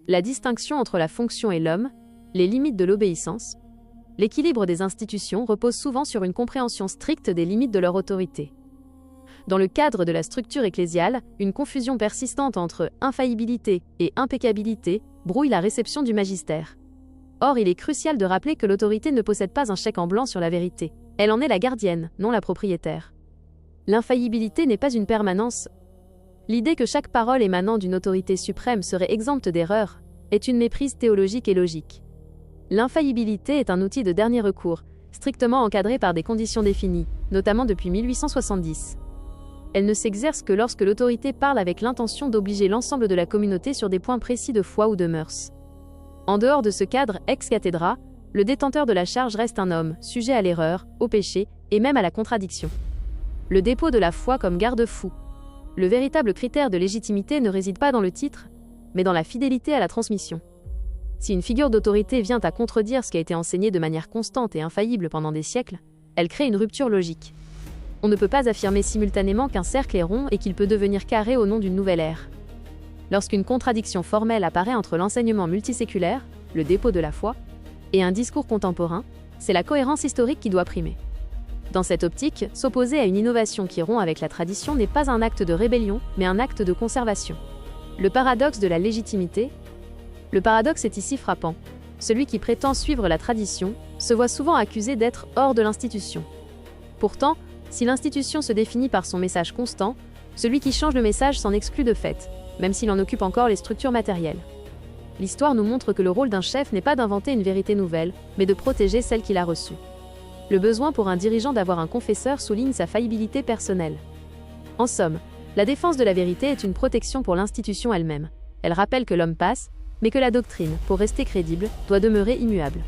la distinction entre la fonction et l'homme, les limites de l'obéissance. L'équilibre des institutions repose souvent sur une compréhension stricte des limites de leur autorité. Dans le cadre de la structure ecclésiale, une confusion persistante entre infaillibilité et impeccabilité brouille la réception du magistère. Or, il est crucial de rappeler que l'autorité ne possède pas un chèque en blanc sur la vérité. Elle en est la gardienne, non la propriétaire. L'infaillibilité n'est pas une permanence. L'idée que chaque parole émanant d'une autorité suprême serait exempte d'erreur est une méprise théologique et logique. L'infaillibilité est un outil de dernier recours, strictement encadré par des conditions définies, notamment depuis 1870. Elle ne s'exerce que lorsque l'autorité parle avec l'intention d'obliger l'ensemble de la communauté sur des points précis de foi ou de mœurs. En dehors de ce cadre ex cathedra, le détenteur de la charge reste un homme, sujet à l'erreur, au péché, et même à la contradiction. Le dépôt de la foi comme garde-fou. Le véritable critère de légitimité ne réside pas dans le titre, mais dans la fidélité à la transmission. Si une figure d'autorité vient à contredire ce qui a été enseigné de manière constante et infaillible pendant des siècles, elle crée une rupture logique. On ne peut pas affirmer simultanément qu'un cercle est rond et qu'il peut devenir carré au nom d'une nouvelle ère. Lorsqu'une contradiction formelle apparaît entre l'enseignement multiséculaire, le dépôt de la foi, et un discours contemporain, c'est la cohérence historique qui doit primer. Dans cette optique, s'opposer à une innovation qui rompt avec la tradition n'est pas un acte de rébellion, mais un acte de conservation. Le paradoxe de la légitimité. Le paradoxe est ici frappant. Celui qui prétend suivre la tradition se voit souvent accusé d'être hors de l'institution. Pourtant, si l'institution se définit par son message constant, celui qui change le message s'en exclut de fait, même s'il en occupe encore les structures matérielles. L'histoire nous montre que le rôle d'un chef n'est pas d'inventer une vérité nouvelle, mais de protéger celle qu'il a reçue. Le besoin pour un dirigeant d'avoir un confesseur souligne sa faillibilité personnelle. En somme, la défense de la vérité est une protection pour l'institution elle-même. Elle rappelle que l'homme passe, mais que la doctrine, pour rester crédible, doit demeurer immuable.